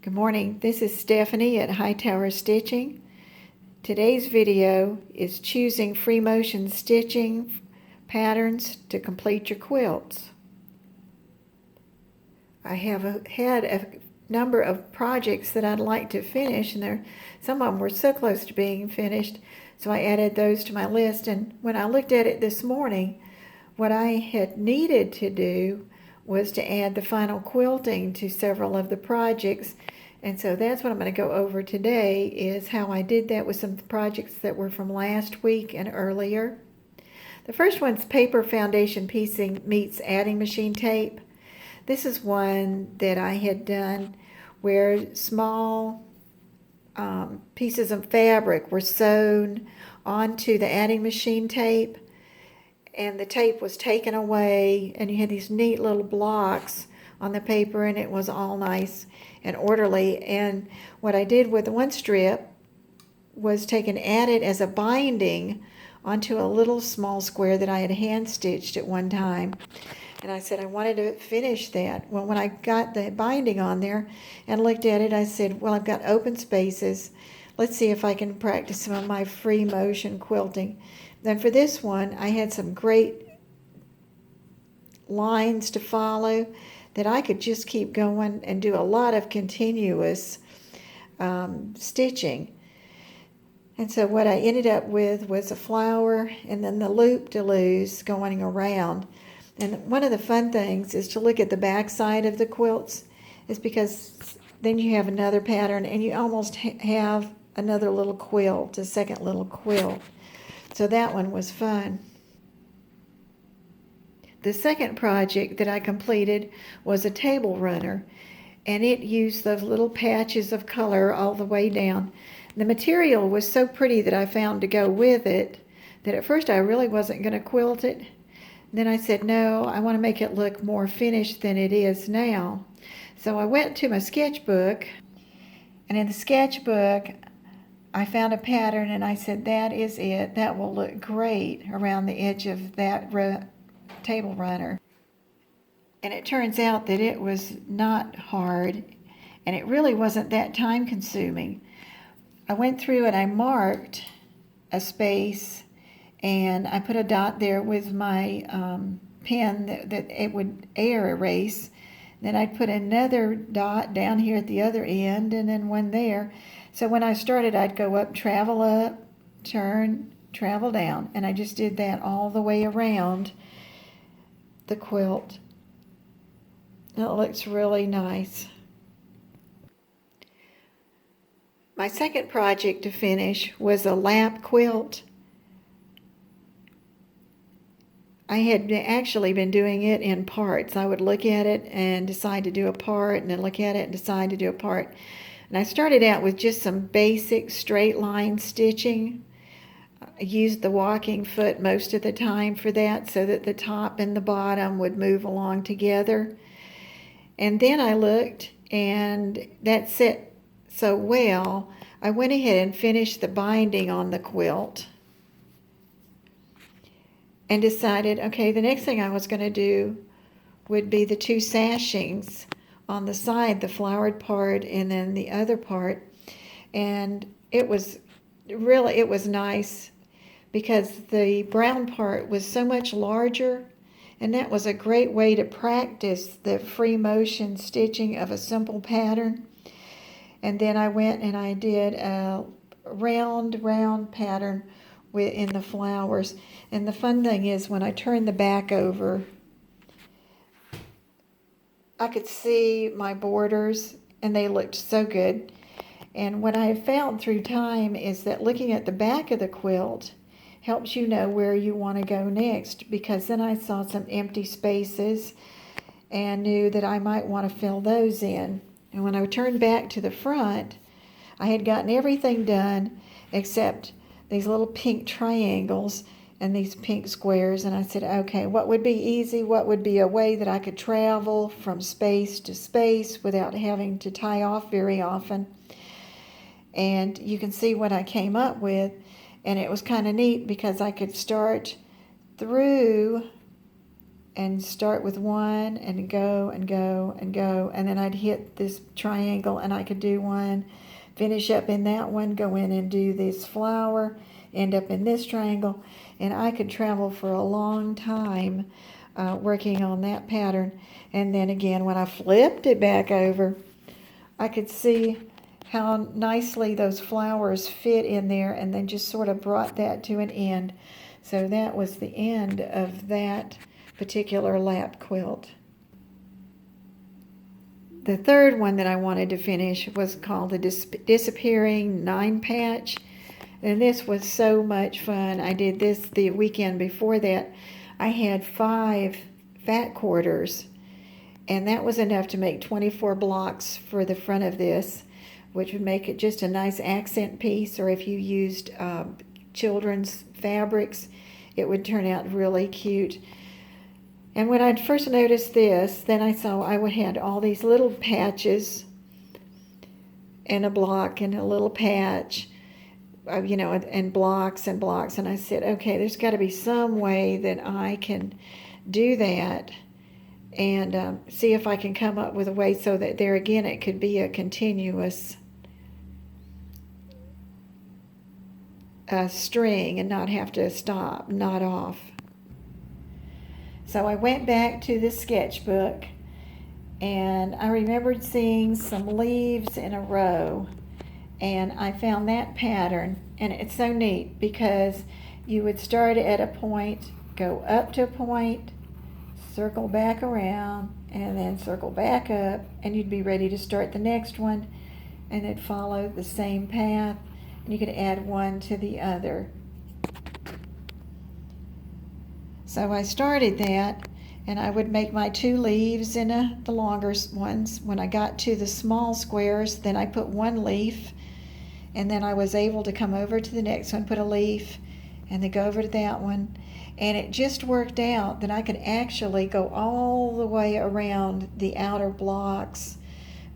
Good morning, this is Stephanie at Hightower Stitching. Today's video is choosing free motion stitching patterns to complete your quilts. I have had a number of projects that I'd like to finish, and some of them were so close to being finished, so I added those to my list. And when I looked at it this morning, what I had needed to do was to add the final quilting to several of the projects. And so that's what I'm going to go over today, is how I did that with some projects that were from last week and earlier. The first one's paper foundation piecing meets adding machine tape. This is one that I had done where small pieces of fabric were sewn onto the adding machine tape, and the tape was taken away, and you had these neat little blocks on the paper, and it was all nice and orderly. And what I did with one strip was add it as a binding onto a little small square that I had hand stitched at one time. And I said I wanted to finish that. Well, when I got the binding on there and looked at it, I said, well, I've got open spaces. Let's see if I can practice some of my free motion quilting. Then for this one, I had some great lines to follow that I could just keep going and do a lot of continuous stitching. And so what I ended up with was a flower and then the loop-de-loos going around. And one of the fun things is to look at the back side of the quilts, is because then you have another pattern and you almost have another little quilt, a second little quilt. So that one was fun. The second project that I completed was a table runner, and it used those little patches of color all the way down. The material was so pretty that I found to go with it that at first I really wasn't going to quilt it. Then I said, no, I want to make it look more finished than it is now. So I went to my sketchbook, and in the sketchbook I found a pattern, and I said, that is it. That will look great around the edge of that table runner. And it turns out that it was not hard, and it really wasn't that time consuming. I went through and I marked a space, and I put a dot there with my pen that it would air erase. Then I'd put another dot down here at the other end, and then one there. So when I started, I'd go up, travel up, turn, travel down, and I just did that all the way around the quilt. It looks really nice. My second project to finish was a lap quilt. I had actually been doing it in parts. I would look at it and decide to do a part, and then look at it and decide to do a part. And I started out with just some basic straight line stitching. I used the walking foot most of the time for that, so that the top and the bottom would move along together. And then I looked, and that set so well, I went ahead and finished the binding on the quilt and decided, okay, the next thing I was going to do would be the two sashings on the side, the flowered part and then the other part. And it was nice because the brown part was so much larger, and that was a great way to practice the free motion stitching of a simple pattern. And then I went and I did a round pattern in the flowers. And the fun thing is, when I turned the back over, I could see my borders, and they looked so good. And what I have found through time is that looking at the back of the quilt helps you know where you want to go next, because then I saw some empty spaces and knew that I might want to fill those in. And when I turned back to the front, I had gotten everything done except these little pink triangles and these pink squares. And I said, okay, what would be easy? What would be a way that I could travel from space to space without having to tie off very often? And you can see what I came up with. And it was kind of neat because I could start through and start with one and go and go and go, and then I'd hit this triangle and I could do one, finish up in that one, go in and do this flower, end up in this triangle, and I could travel for a long time working on that pattern. And then again, when I flipped it back over, I could see how nicely those flowers fit in there, and then just sort of brought that to an end. So that was the end of that particular lap quilt. The third one that I wanted to finish was called the Disappearing Ninepatch, and this was so much fun. I did this the weekend before that. I had 5 fat quarters, and that was enough to make 24 blocks for the front of this, which would make it just a nice accent piece, or if you used children's fabrics, it would turn out really cute. And when I first noticed this, then I saw I had all these little patches and a block and a little patch, and blocks and blocks. And I said, okay, there's got to be some way that I can do that, and see if I can come up with a way so that there again it could be a continuous string and not have to stop, knot off. So I went back to the sketchbook, and I remembered seeing some leaves in a row, and I found that pattern. And it's so neat because you would start at a point, go up to a point, circle back around, and then circle back up, and you'd be ready to start the next one, and it'd follow the same path, and you could add one to the other. So I started that, and I would make my 2 leaves in the longer ones. When I got to the small squares, then I put 1 leaf, and then I was able to come over to the next one, put a leaf, and then go over to that one. And it just worked out that I could actually go all the way around the outer blocks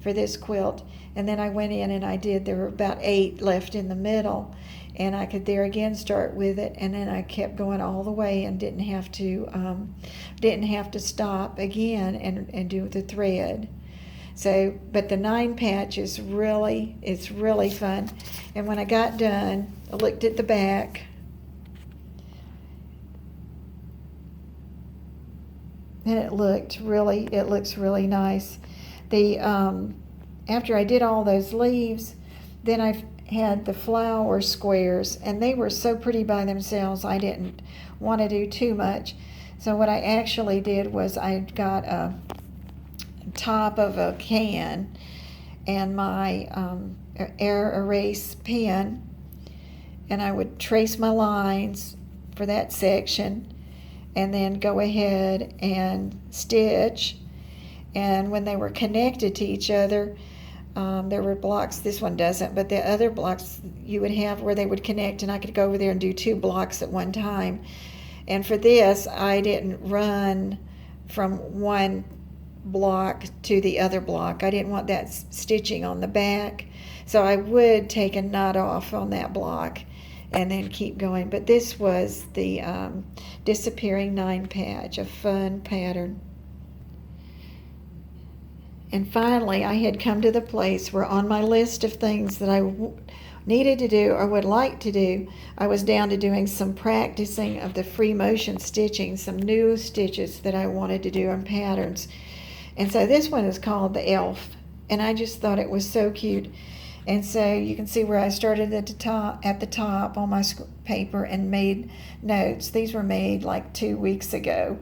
for this quilt. And then I went in and there were about 8 left in the middle, and I could there again start with it, and then I kept going all the way and didn't have to stop again and do the thread. So, but the Ninepatch is really fun. And when I got done, I looked at the back, and it looks really nice. After I did all those leaves, then I had the flower squares, and they were so pretty by themselves. I didn't want to do too much. So what I actually did was I got a top of a can and my air erase pen, and I would trace my lines for that section and then go ahead and stitch. And when they were connected to each other, there were blocks. This one doesn't, but the other blocks you would have where they would connect, and I could go over there and do 2 blocks at one time. And for this, I didn't run from one block to the other block. I didn't want that stitching on the back, so I would take a knot off on that block and then keep going. But this was the Disappearing Ninepatch, a fun pattern. And finally, I had come to the place where on my list of things that I needed to do or would like to do, I was down to doing some practicing of the free motion stitching, some new stitches that I wanted to do on patterns. And so this one is called the Elf, and I just thought it was so cute. And so you can see where I started at the top on my paper and made notes. These were made like 2 weeks ago.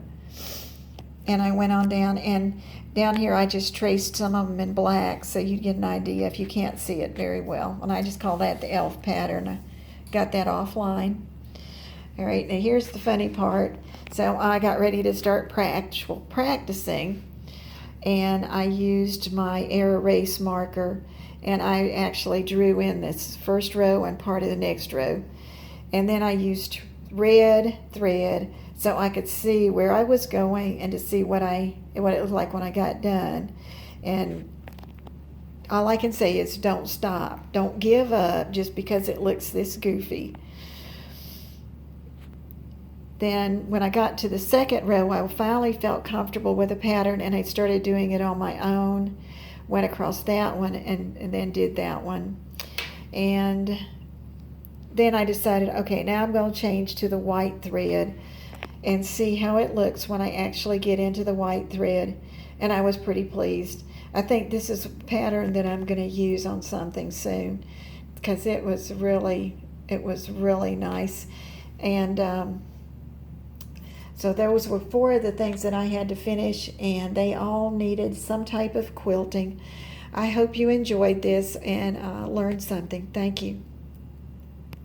And I went on down, and down here I just traced some of them in black so you'd get an idea if you can't see it very well. And I just call that the Elf pattern. I got that offline. All right, now here's the funny part. So I got ready to start practicing, and I used my air erase marker, and I actually drew in this first row and part of the next row. And then I used red thread so I could see where I was going and to see what it looked like when I got done. And all I can say is don't stop. Don't give up just because it looks this goofy. Then when I got to the second row, I finally felt comfortable with the pattern, and I started doing it on my own. Went across that one and then did that one. And then I decided, okay, now I'm going to change to the white thread and see how it looks when I actually get into the white thread. And I was pretty pleased. I think this is a pattern that I'm going to use on something soon, because it was really nice. And so those were 4 of the things that I had to finish, and they all needed some type of quilting. I hope you enjoyed this and learned something. Thank you.